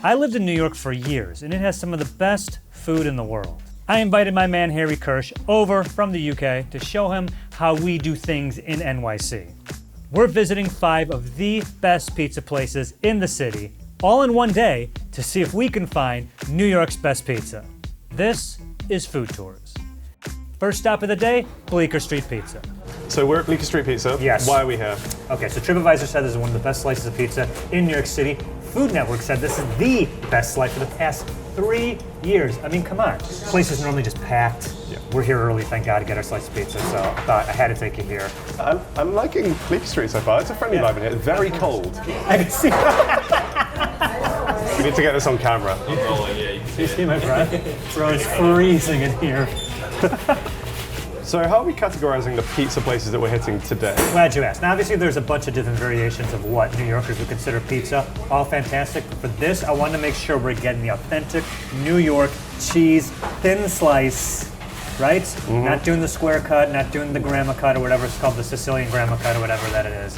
I lived in New York for years, and it has some of the best food in the world. I invited my man Harry Kersh over from the UK to show him how we do things in NYC. We're visiting 5 of the best pizza places in the city, all in one day, to see if we can find New York's best pizza. This is Food Tours. First stop of the day, Bleecker Street Pizza. So we're at Bleecker Street Pizza. Yes. Why are we here? Okay, so TripAdvisor said this is one of the best slices of pizza in New York City. Food Network said this is the best slice for the past 3 years. I mean, come on. This place is normally just packed. Yeah. We're here early, thank God, to get our slice of pizza, so I thought I had to take you here. I'm liking Bleecker Street so far. It's a friendly vibe in here. It's very cold. I can see We need to get this on camera. You see my breath? Bro, it's freezing in here. So how are we categorizing the pizza places that we're hitting today? Glad you asked. Now, obviously, there's a bunch of different variations of what New Yorkers would consider pizza. All fantastic. But for this, I wanted to make sure we're getting the authentic New York cheese thin slice, right? Mm-hmm. Not doing the square cut, not doing the grandma cut or whatever it's called, the Sicilian grandma cut or whatever that it is.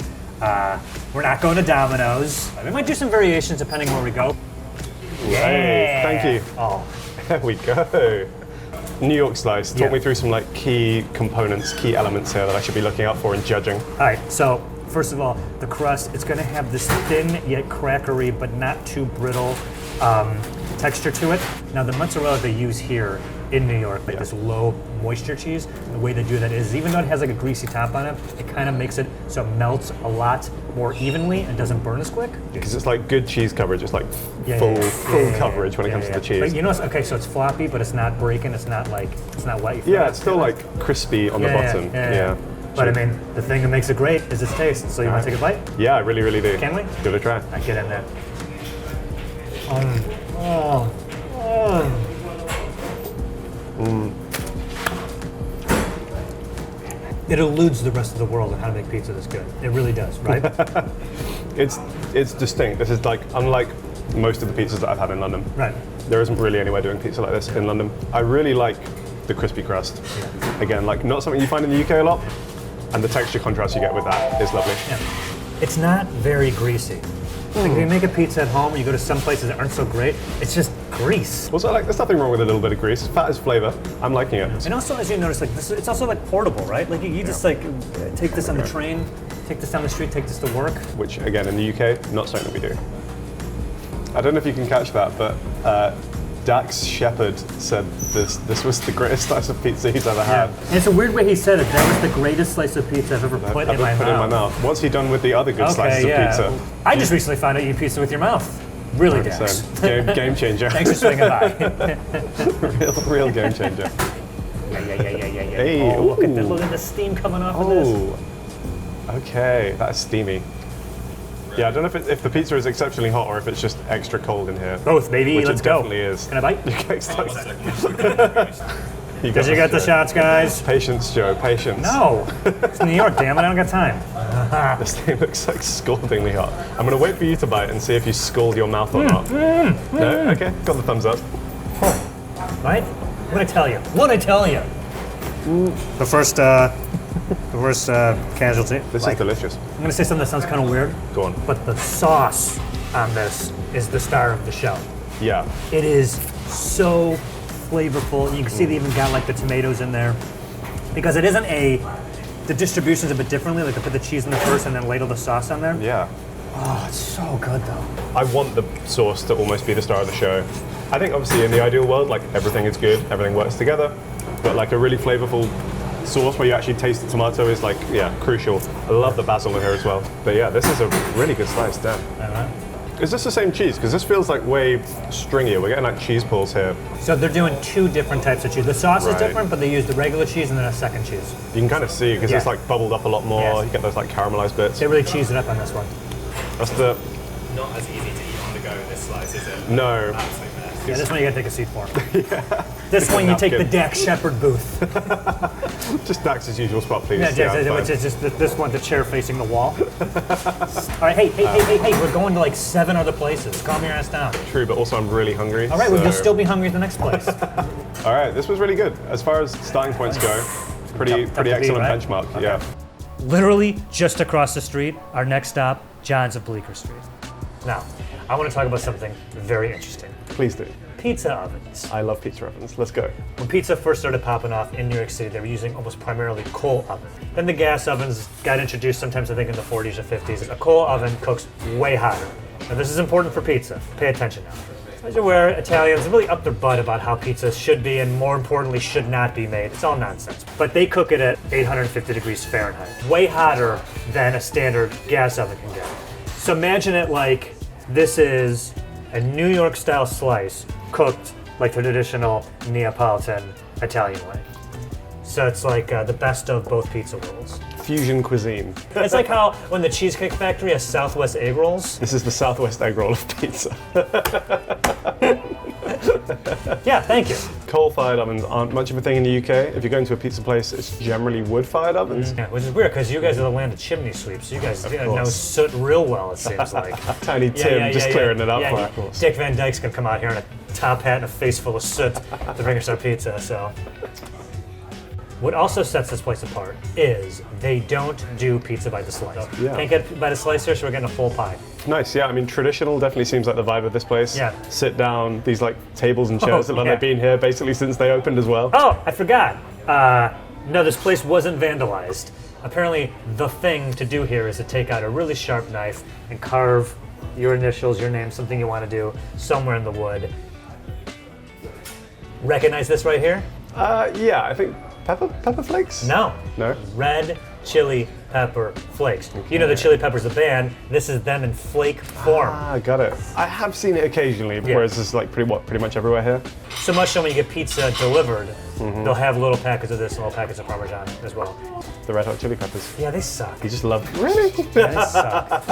We're not going to Domino's. We might do some variations depending where we go. Yeah. Hey, thank you. Oh. There we go. New York slice. Talk me through some like key components, key elements here that I should be looking out for in judging. All right, so first of all, the crust, it's gonna have this thin yet crackery but not too brittle texture to it. Now the mozzarella they use here in New York, like this low moisture cheese, the way they do that is even though it has like a greasy top on it, it kind of makes it so it melts a lot more evenly and doesn't burn as quick. Because it's like good cheese coverage, it's like full coverage when it comes to the cheese. But you know, okay, so it's floppy, but it's not breaking, it's not wet. Yeah, it's still like crispy on the bottom. Yeah. But I mean, the thing that makes it great is its taste. So you want to take a bite? Yeah, I really, really do. Can we? Give it a try. I get in there. It eludes the rest of the world on how to make pizza this good. It really does, right? It's distinct. This is like unlike most of the pizzas that I've had in London. Right. There isn't really anywhere doing pizza like this in London. I really like the crispy crust. Yeah. Again, like not something you find in the UK a lot, and the texture contrast you get with that is lovely. Yeah. It's not very greasy. Like if you make a pizza at home, or you go to some places that aren't so great, it's just grease. Also, like, there's nothing wrong with a little bit of grease. Fat is flavor. I'm liking it. And also, as you notice, like this, it's also like portable, right? Like you just like take this on the train, take this down the street, take this to work. Which, again, in the UK, not something that we do. I don't know if you can catch that, but Dax Shepard said this was the greatest slice of pizza he's ever had. And it's a weird way he said it. That was the greatest slice of pizza I've ever put in my mouth. What's he done with the other good slices of pizza? I just recently found out you eat pizza with your mouth. Really, Dax. Game changer. Thanks for swinging by. real game changer. Yeah. Hey, oh, look at the steam coming off of this. Okay, that's steamy. Yeah, I don't know if the pizza is exceptionally hot or if it's just extra cold in here. Both, baby. Which Let's it go. Definitely is. Can I bite? Because you got the shots, guys. Patience, Joe. Patience. No, it's New York. Damn it! I don't got time. This thing looks like scaldingly hot. I'm gonna wait for you to bite and see if you scald your mouth or not. No? Okay. Got the thumbs up. Right? What'd I tell you? The first casualty. This is delicious. I'm gonna say something that sounds kind of weird. Go on. But the sauce on this is the star of the show. Yeah. It is so flavorful. You can see they even got like the tomatoes in there. Because it isn't the distribution's a bit differently, like they put the cheese in there first and then ladle the sauce on there. Yeah. Oh, it's so good though. I want the sauce to almost be the star of the show. I think obviously in the ideal world, like everything is good, everything works together, but like a really flavorful sauce where you actually taste the tomato is like, crucial. I love the basil in here as well. But yeah, this is a really good slice, damn. Is this the same cheese? Because this feels like way stringier. We're getting like cheese pulls here. So they're doing 2 different types of cheese. The sauce is different, but they use the regular cheese and then a second cheese. You can kind of see because it's like bubbled up a lot more. Yes. You get those like caramelized bits. They really cheese it up on this one. That's the... Not as easy to eat on the go, this slice, is it? No. Yeah, this one you gotta take a seat for. This one you take the Dax Shepard booth. Just Dax's usual spot, please. Which is just this one, the chair facing the wall. All right, hey, we're going to like 7 other places. Calm your ass down. True, but also I'm really hungry. All right, we'll still be hungry at the next place. All right, this was really good. As far as starting points go, pretty excellent benchmark, yeah. Literally just across the street, our next stop, John's of Bleecker Street. Now, I want to talk about something very interesting. Please do. Pizza ovens. I love pizza ovens. Let's go. When pizza first started popping off in New York City, they were using almost primarily coal ovens. Then the gas ovens got introduced sometimes, I think, in the 40s or 50s. A coal oven cooks way hotter. Now, this is important for pizza. Pay attention now. As you're aware, Italians really up their butt about how pizza should be and, more importantly, should not be made. It's all nonsense. But they cook it at 850 degrees Fahrenheit. Way hotter than a standard gas oven can get. So imagine it like this is a New York-style slice cooked like the traditional Neapolitan Italian way. So it's like the best of both pizza worlds. Fusion cuisine. It's like how when the Cheesecake Factory has Southwest egg rolls. This is the Southwest egg roll of pizza. Yeah, thank you. Coal-fired ovens aren't much of a thing in the UK. If you go into a pizza place, it's generally wood-fired ovens. Yeah, which is weird because you guys are the land of chimney sweeps. You guys know course. soot real well, it seems like. Tiny Tim just clearing it up for us. Dick Van Dyke's gonna come out here in a top hat and a face full of soot to bring us our pizza. So, what also sets this place apart is they don't do pizza by the slice. Yeah. Can't get by the slice here, so we're getting a full pie. Nice, yeah. I mean, traditional definitely seems like the vibe of this place. Yeah. Sit down, these like tables and chairs that look like they've been here basically since they opened as well. Oh, I forgot. No, this place wasn't vandalized. Apparently, the thing to do here is to take out a really sharp knife and carve your initials, your name, something you want to do somewhere in the wood. Recognize this right here? Yeah, I think pepper flakes? No. No? Red chili pepper flakes. You know the Chili Peppers, the band. This is them in flake form. Ah, got it. I have seen it occasionally, whereas this is like pretty much everywhere here. So much so when you get pizza delivered, they'll have little packets of this and little packets of Parmesan as well. The Red Hot Chili Peppers. Yeah, they suck. You just love. Really? Yeah, they suck.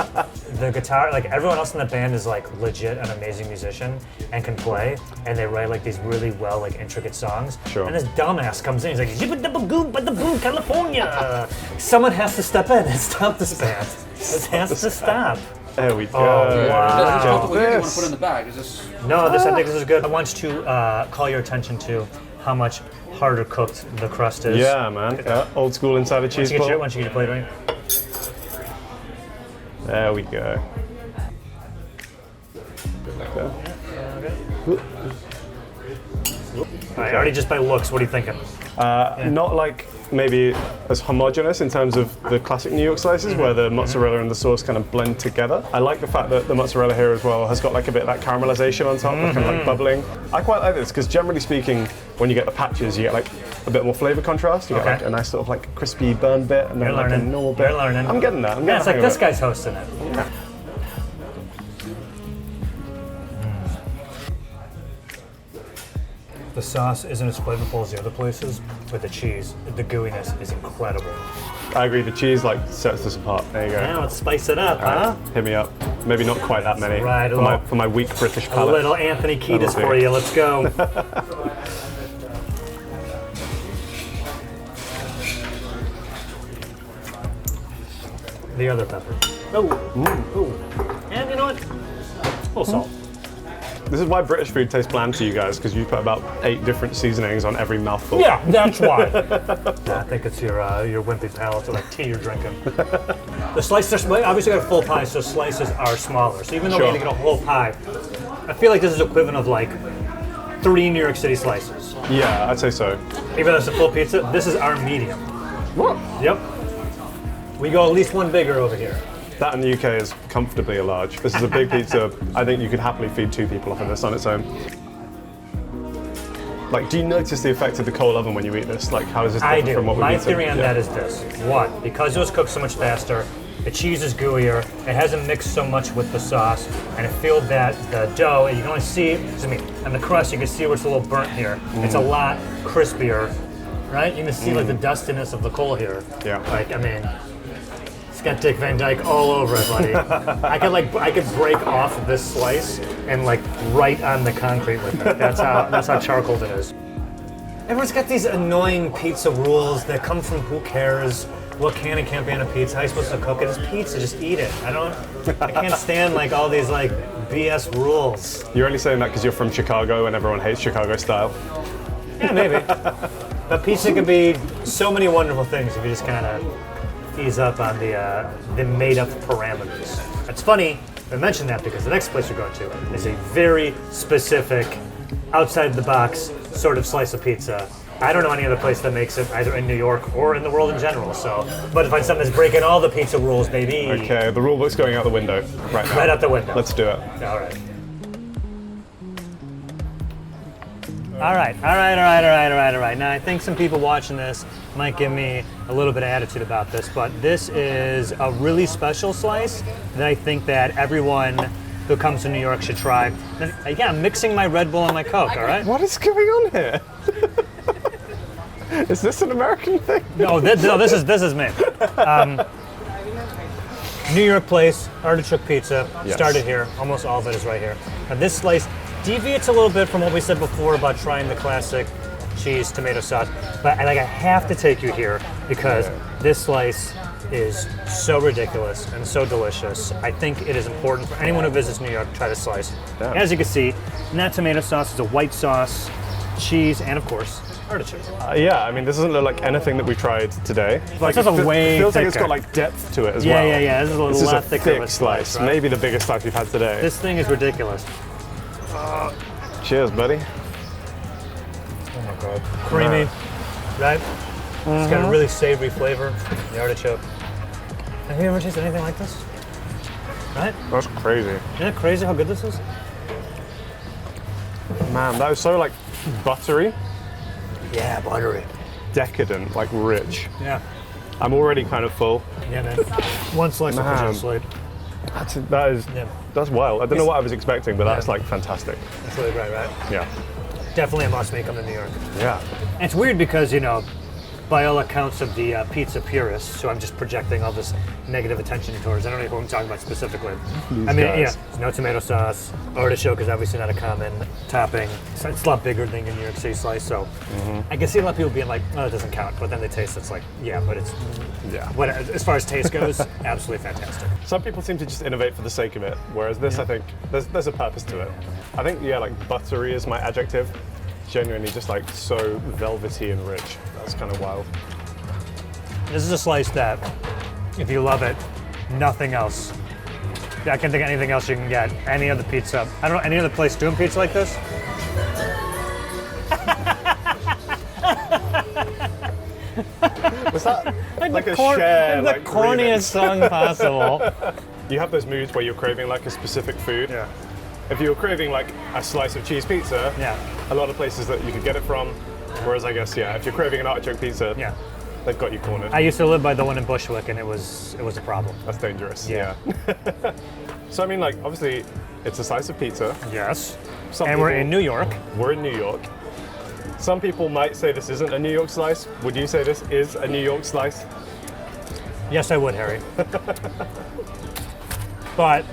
The guitar, like everyone else in the band is like legit an amazing musician and can play, and they write like these really well like intricate songs. Sure. And this dumbass comes in, he's like, "Jibba dabba goo, ba da boo, California." Someone has to step in and stop this band. This has to stop. There we go. Oh, wow. Is this chocolate you want This. to put in the bag? Is this? No, I think this is good. I want to call your attention to how much harder cooked the crust is. Yeah, man. Yeah, old school inside a cheese ball. Why don't you get your plate right? There we go. All right, already just by looks, what are you thinking? Not like maybe as homogenous in terms of the classic New York slices where the mozzarella and the sauce kind of blend together. I like the fact that the mozzarella here as well has got like a bit of that caramelization on top, kind of like bubbling. I quite like this because generally speaking, when you get the patches, you get like a bit more flavor contrast. You get like a nice sort of like crispy burn bit and then like a normal bit. You're learning. I'm getting that. I'm getting Yeah, it's like this guy's hosting it. Yeah. The sauce isn't as flavorful as the other places, but the cheese, the gooiness is incredible. I agree. The cheese like sets this apart. There you go. Now let's spice it up, huh? Hit me up. Maybe not quite that many. Right, for my weak British A palate. little Anthony Kiedis That'll for do. you. Let's go. The other pepper. Oh, and you know what? A little salt. This is why British food tastes bland to you guys, because you put about 8 different seasonings on every mouthful. Yeah, that's why. I think it's your wimpy palate, or like tea you're drinking. The slices are obviously got a full pie, so slices are smaller. So even though we're gonna get a whole pie, I feel like this is equivalent of like 3 New York City slices. Yeah, I'd say so. Even though it's a full pizza, this is our medium. Yep. We go at least one bigger over here. That in the UK is comfortably a large. This is a big pizza. I think you could happily feed 2 people off of this on its own. Like, do you notice the effect of the coal oven when you eat this? Like, how is this different from what we've My eaten? theory on that is this. One, because it was cooked so much faster, the cheese is gooier, it hasn't mixed so much with the sauce, and I feel that the dough, you can only see, and the crust, you can see where it's a little burnt here. It's a lot crispier, right? You can see like the dustiness of the coal here. Yeah. Like, I mean, it's got Dick Van Dyke all over it, buddy. I could break off this slice and like right on the concrete with it. That's how charcoaled it is. Everyone's got these annoying pizza rules that come from who cares what can and can't be on a pizza. How are you supposed to cook it? It's pizza, just eat it. I can't stand like all these like BS rules. You're only saying that because you're from Chicago and everyone hates Chicago style. Yeah, maybe. But pizza can be so many wonderful things if you just kind of ease up on the made-up parameters. It's funny, I mention that because the next place you're going to is a very specific, outside-the-box sort of slice of pizza. I don't know any other place that makes it, either in New York or in the world in general. So, but to find something that's breaking all the pizza rules, baby. Okay, the rule book's going out the window right now. Right out the window. Let's do it. All right. All right. Now, I think some people watching this might give me a little bit of attitude about this, but this is a really special slice that I think that everyone who comes to New York should try. And again, I'm mixing my Red Bull and my Coke, all right? What is going on here? Is this an American thing? No, this is me. New York place, Artichoke Pizza, Yes. started here. Almost all of it is right here. Now, this slice deviates a little bit from what we said before about trying the classic cheese tomato sauce, but I have to take you here because this slice is so ridiculous and so delicious. I think it is important for anyone who visits New York to try this slice. Damn. As you can see, that tomato sauce is a white sauce, cheese, and of course, artichoke. Yeah, I mean, this doesn't look like anything that we tried today. Like, It's also way feels like it's thicker. got like depth to it as Yeah, well. yeah. This is a This is lot a thicker thick of a slice, right? maybe the biggest slice we've had today. This thing is ridiculous. Cheers, buddy. Oh my god. Creamy, right? It's got a really savory flavor, the artichoke. Have you ever tasted anything like this? Right? That's crazy. Isn't it crazy how good this is? Man, that was so like buttery, Yeah, buttery. decadent, like rich. Yeah. I'm already kind of full. Yeah, man. One slice of Man. potato slate. That's Yeah. wild. I don't know what I was expecting, but that's like fantastic. That's really great, right? Yeah. Definitely a must make come to New York. Yeah. And it's weird because, by all accounts of the pizza purists, so I'm just projecting all this negative attention towards. I don't know who I'm talking about specifically. These I mean, guys. no tomato sauce. Artichoke is obviously not a common topping. So it's a lot bigger than a New York City slice, so I can see a lot of people being like, "Oh, it doesn't count," but then they taste it's like, yeah, but it's Yeah. what as far as taste goes, absolutely fantastic. Some people seem to just innovate for the sake of it, whereas this, I think, there's a purpose to it. I think, yeah, like buttery is my adjective. Genuinely just like so velvety and rich. That's kind of wild. This is a slice that, if you love it, nothing else. I can't think of anything else you can get. Any other pizza. I don't know any other place doing pizza like this. Was that like the a share? the Like, corniest remix? song possible. You have those moods where you're craving like a specific food. Yeah. If you're craving like a slice of cheese pizza, Yeah. a lot of places that you could get it from. Whereas I guess, yeah, if you're craving an artichoke pizza, Yeah. they've got you cornered. I used to live by the one in Bushwick, and it was a problem. That's dangerous. Yeah. Yeah. So I mean, like, obviously, it's a slice of pizza. Yes. Some And we're people- in New York. We're in New York. Some people might say this isn't a New York slice. Would you say this is a New York slice? Yes, I would, Harry. But,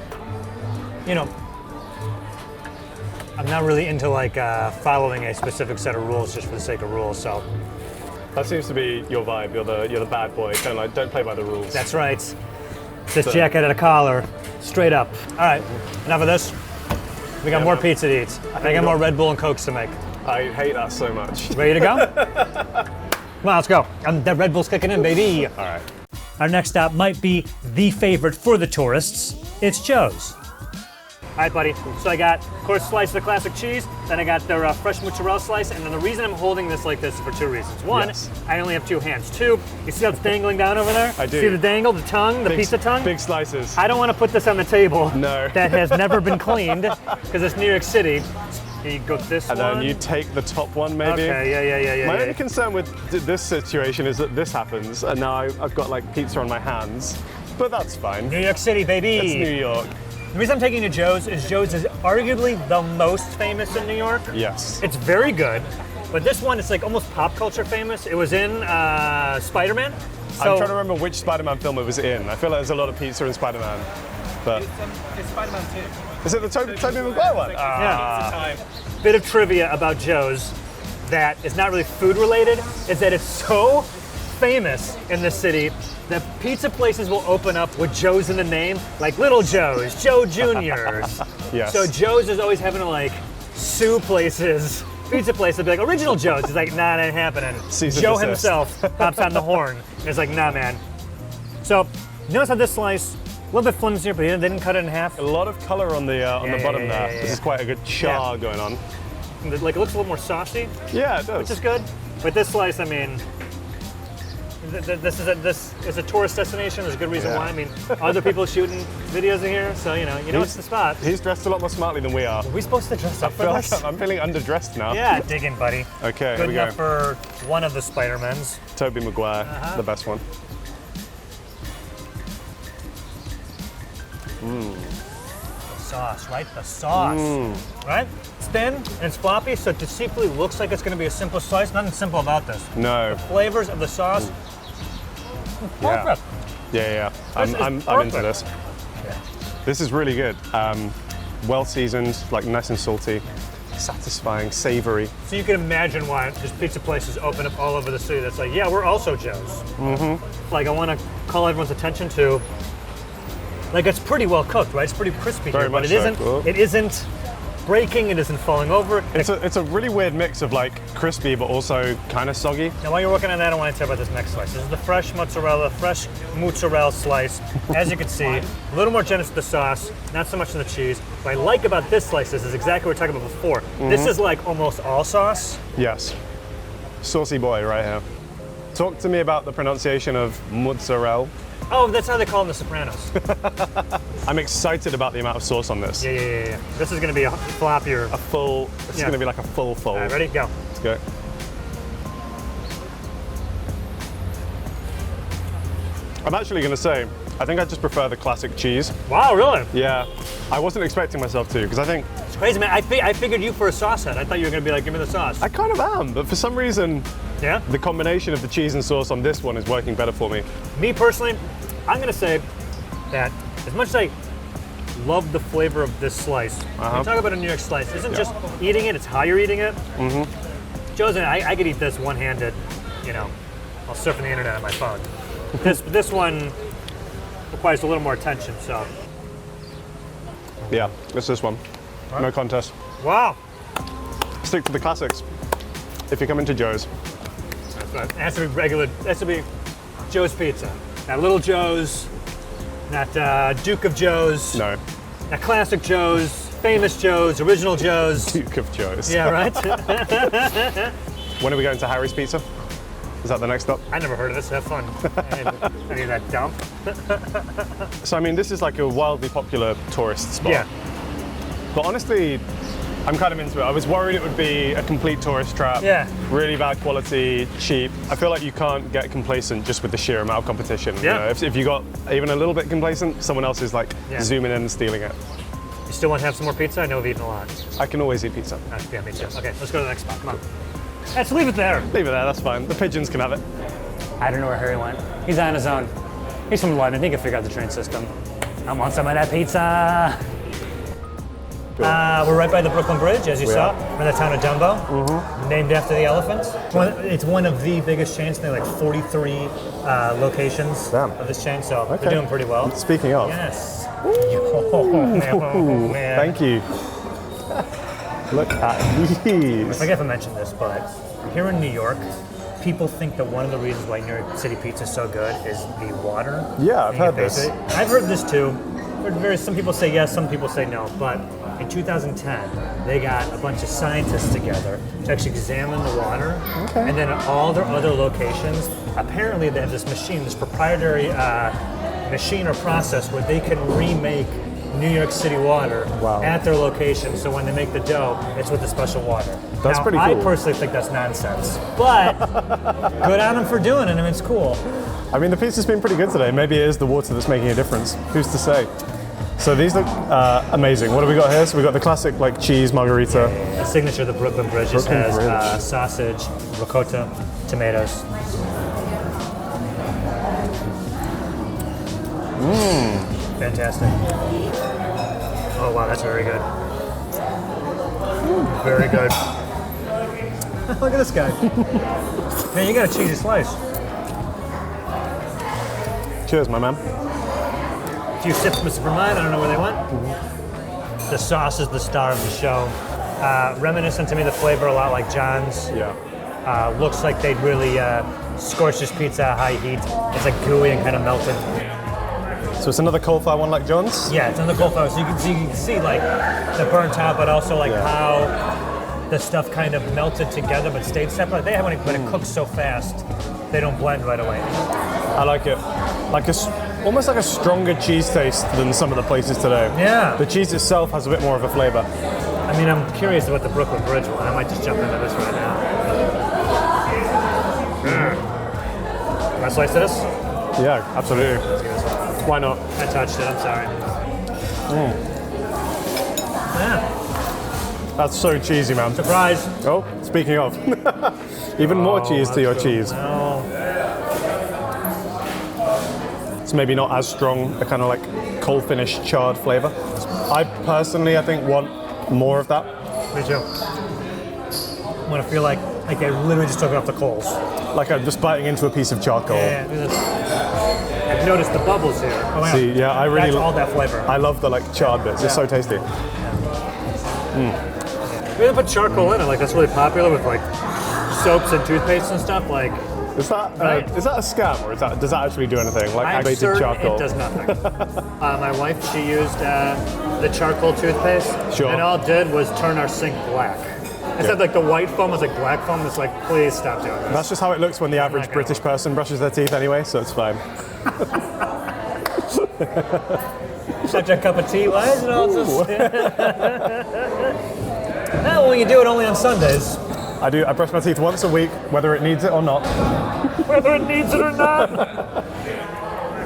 I'm not really into like following a specific set of rules just for the sake of rules. So That seems to be your vibe. You're the bad boy. Kind of like, don't play by the rules. that's right. This jacket at a collar, straight up. All right, enough of this. We got Yeah, more man. pizza to eat. I got more Red Bull and Cokes to make. I hate that so much. Ready to go? Come on, let's go. That Red Bull's kicking in, baby. All right. Our next stop might be the favorite for the tourists. It's Joe's. All right, buddy. So I got, of course, slice of the classic cheese. Then I got their fresh mozzarella slice. And then the reason I'm holding this like this is for two reasons. One, Yes. I I only have two hands. Two, you see how it's dangling down over there? I do. See the dangle, the tongue, the pizza tongue? Big slices. I don't want to put this on the table. No. That has never been cleaned because it's New York City. Here you go this And one. then you take the top one, maybe. Okay, yeah. My only concern with this situation is that this happens, and now I've got like pizza on my hands. But that's fine. New York City, baby. It's New York. The reason I'm taking you to Joe's is arguably the most famous in New York. Yes. It's very good, but this one is like almost pop culture famous. It was in Spider-Man. I'm trying to remember which Spider-Man film it was in. I feel like there's a lot of pizza in Spider-Man. But It's Spider-Man 2. is it the Tobey Maguire one? Yeah. Time. Bit of trivia about Joe's that is not really food related is that it's so famous in the city that pizza places will open up with Joe's in the name, like Little Joe's, Joe Junior's. Yes. So Joe's is always having to like sue places, pizza places, be like, Original Joe's. It's like, nah, that ain't happening. Cease and Joe desist. himself hops on the horn. And it's like, nah, man. So notice how this slice A little bit flimsier, but they didn't cut it in half. A lot of color on the bottom there. This is quite a good char going on. Like, it looks a little more saucy. Yeah, it does. Which is good. But this slice, I mean, this is a tourist destination. There's a good reason why. I mean, other people shooting videos in here, so you know it's the spot. He's dressed a lot more smartly than we are. Are we supposed to dress up for this? Like I'm feeling underdressed now. Yeah, dig in, buddy. Okay, good here we enough go. for one of the Spider-Mens. Tobey Maguire, the best one. The sauce, right? The sauce, right? It's thin and it's floppy, so it deceitfully looks like it's going to be a simple slice. Nothing simple about this. No. The flavors of the sauce, perfect. Yeah. I'm into this. Yeah. This is really good. Well seasoned, like nice and salty, satisfying, savory. So you can imagine why just pizza places open up all over the city. That's like, yeah, we're also Joe's. Like, I want to call everyone's attention to. Like, it's pretty well cooked, right? It's pretty crispy Very here, but much it isn't. so. It isn't breaking. It isn't falling over. It's a really weird mix of like crispy, but also kind of soggy. Now, while you're working on that, I want to tell you about this next slice. This is the fresh mozzarella slice. As you can see, a little more generous with the sauce, not so much in the cheese. What I like about this slice is exactly what we were talking about before. This is like almost all sauce. Yes. Saucy boy right here. Talk to me about the pronunciation of mozzarella. Oh, that's how they call them The Sopranos. I'm excited about the amount of sauce on this. Yeah. This is going to be a floppier. This is going to be like a full fold. All right, ready? Go. Let's go. I'm actually going to say, I think I just prefer the classic cheese. Wow, really? Yeah. I wasn't expecting myself to, because I think... It's crazy, man. I figured you for a sauce head. I thought you were going to be like, give me the sauce. I kind of am, but for some reason, yeah, the combination of the cheese and sauce on this one is working better for me. Me personally, I'm going to say that as much as I love the flavor of this slice, when you talk about a New York slice, it isn't just eating it, it's how you're eating it. Joe's and I could eat this one-handed, I'll surf on the internet on my phone. This one requires a little more attention, so. Yeah, it's this one. Right. No contest. Wow. Stick to the classics. If you come into Joe's. That's right. It has to be regular, it has to be Joe's Pizza. Not Little Joe's, not Duke of Joe's. No. Not Classic Joe's, Famous Joe's, Original Joe's. Duke of Joe's. Yeah, right? When are we going to Harry's Pizza? Is that the next stop? I never heard of this. Have fun. Any of that dump. So, I mean, this is like a wildly popular tourist spot. Yeah. But honestly, I'm kind of into it. I was worried it would be a complete tourist trap. Yeah. Really bad quality, cheap. I feel like you can't get complacent just with the sheer amount of competition. Yeah. If you got even a little bit complacent, someone else is like zooming in and stealing it. You still want to have some more pizza? I know we've eaten a lot. I can always eat pizza. Yeah, me too. Okay, let's go to the next spot. Come on. Let's leave it there. Leave it there, that's fine. The pigeons can have it. I don't know where Harry went. He's on his own. He's from London. He can figure out the train system. I want some of that pizza. Cool. We're right by the Brooklyn Bridge, as you saw. We're in the town of Dumbo, named after the elephant. It's one of the biggest chains. There are like 43 locations of this chain, so they're doing pretty well. Speaking of. Yes. Man. Thank you. Look at these. I forget if I mentioned this, but here in New York, people think that one of the reasons why New York City pizza is so good is the water. Yeah, I've heard this. I've heard this too. Some people say yes, some people say no, but in 2010, they got a bunch of scientists together to actually examine the water, and then at all their other locations, apparently they have this machine, this proprietary machine or process where they can remake New York City water at their location, so when they make the dough, it's with the special water. That's pretty cool. I personally think that's nonsense, but good on them for doing it. I mean, it's cool. I mean, the pizza's been pretty good today. Maybe it is the water that's making a difference. Who's to say? So these look amazing. What have we got here? So we've got the classic like cheese margarita. The signature of the Brooklyn Bridge has sausage, ricotta, tomatoes. Fantastic. Oh wow, that's very good. Very good. Look at this guy. Man, you got a cheesy slice. Cheers, my man. A few sips for mine. I don't know where they went. The sauce is the star of the show. Reminiscent to me, the flavor a lot like John's. Yeah. Looks like they'd really scorched this pizza at high heat. It's like gooey and kind of melted. So it's another coal-fired one like John's? Yeah, it's on the coal fire, so you can see like the burnt top, but also like how the stuff kind of melted together but stayed separate. They have when it cooks so fast, they don't blend right away. I like it. Like almost like a stronger cheese taste than some of the places today. Yeah. The cheese itself has a bit more of a flavor. I mean, I'm curious about the Brooklyn Bridge one. I might just jump into this right now. Can I slice this? Yeah, absolutely. Let's give this one. Why not? I touched it, I'm sorry. Yeah, That's so cheesy, man. surprise. Oh, speaking of, even more cheese to your cheese. No. It's maybe not as strong a kind of like coal finish charred flavor. I personally, I think, want more of that. Me too. I want to feel like I literally just took it off the coals. Like I'm just biting into a piece of charcoal. Yeah, look at this. I've noticed the bubbles here. Oh, my See, God. yeah, I really That's all that flavor. I love the like charred bits. It's so tasty. We put charcoal in it, like that's really popular with like soaps and toothpaste and stuff. Like, Is that Right. is that a scam or does that actually do anything? Like I'm activated certain charcoal? it does nothing. My wife, she used the charcoal toothpaste, Sure. and all it did was turn our sink black. Instead, like the white foam was like black foam. It's like, please stop doing this. That's just how it looks when the average not gonna British person brushes their teeth anyway, so it's fine. Such a cup of tea. Why is it all just? Well, when you do it only on Sundays, I brush my teeth once a week, whether it needs it or not. whether it needs it or not.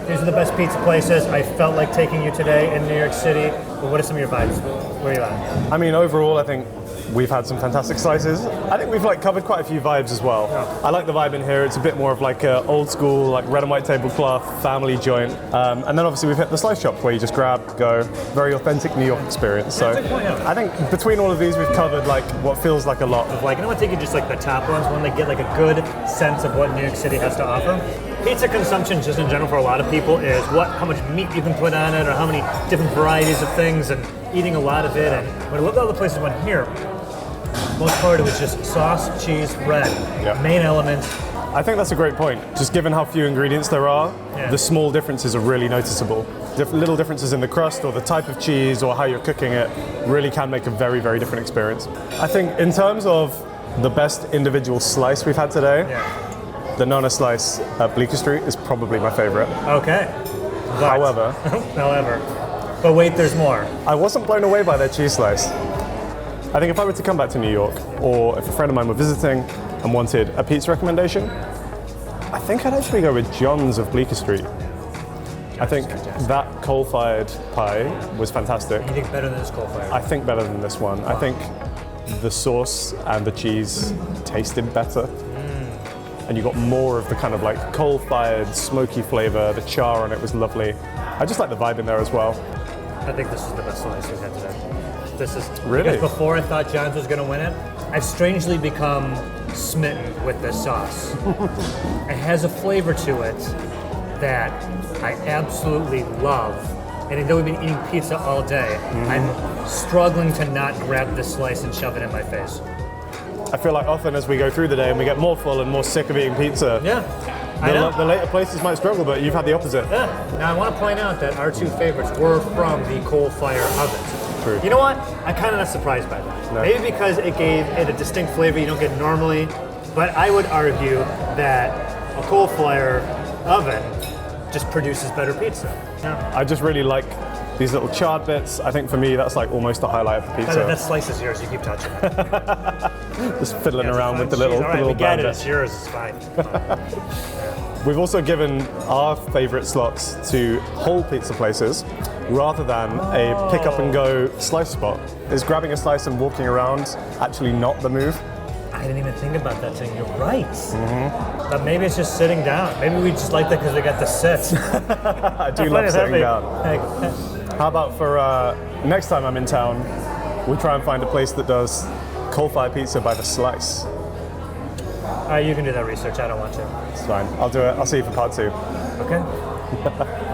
These are the best pizza places. I felt like taking you today in New York City. But what are some of your vibes? Where are you at? I mean, overall, I think we've had some fantastic slices. I think we've like covered quite a few vibes as well. Yeah. I like the vibe in here. It's a bit more of like a old school, like red and white tablecloth family joint. And then obviously we've hit the slice shop where you just grab, go. Very authentic New York experience. So That's a good point, yeah. I think between all of these, we've covered like what feels like a lot. Like, I want to take you just like the top ones, when they get like a good sense of what New York City has to offer. Pizza consumption, just in general, for a lot of people, is how much meat you can put on it, or how many different varieties of things, and eating a lot of it. And when I look at all the places I went here, most part of it was just sauce, cheese, bread, main elements. I think that's a great point. Just given how few ingredients there are, the small differences are really noticeable. Little differences in the crust or the type of cheese or how you're cooking it really can make a very, very different experience. I think in terms of the best individual slice we've had today, the Nona slice at Bleecker Street is probably my favorite. Okay. However, but wait, there's more. I wasn't blown away by their cheese slice. I think if I were to come back to New York, or if a friend of mine were visiting and wanted a pizza recommendation, I think I'd actually go with John's of Bleecker Street. I think that coal-fired pie was fantastic. You think better than this coal fire? I think better than this one. I think the sauce and the cheese tasted better. And you got more of the kind of like coal-fired, smoky flavor. The char on it was lovely. I just like the vibe in there as well. I think this is the best slice we've had today. This is Really? because before I thought John's was going to win it, I've strangely become smitten with this sauce. It has a flavor to it that I absolutely love. And though we've been eating pizza all day, I'm struggling to not grab this slice and shove it in my face. I feel like often as we go through the day and we get more full and more sick of eating pizza, I know. the later places might struggle, but you've had the opposite. Yeah. Now I want to point out that our two favorites were from the coal fire oven. True. You know what? I'm kind of not surprised by that. No. Maybe because it gave it a distinct flavor you don't get normally, but I would argue that a coal fire oven just produces better pizza. Yeah. I just really like these little charred bits. I think for me that's like almost the highlight of the pizza. That slice is yours. You keep touching it. Just fiddling Yeah, around with the cheese. little, All right, the little we get it. brown It's bit. yours. It's fine. We've also given our favorite slots to whole pizza places rather than a pick up and go slice spot. Is grabbing a slice and walking around actually not the move? I didn't even think about that thing. You're right. But maybe it's just sitting down. Maybe we just like that because we got to sit. I do love sitting down. Like, How about for next time I'm in town, we try and find a place that does coal-fired pizza by the slice. all right, you can do that research. I don't want to. It's fine. I'll do it. I'll see you for part 2. Okay.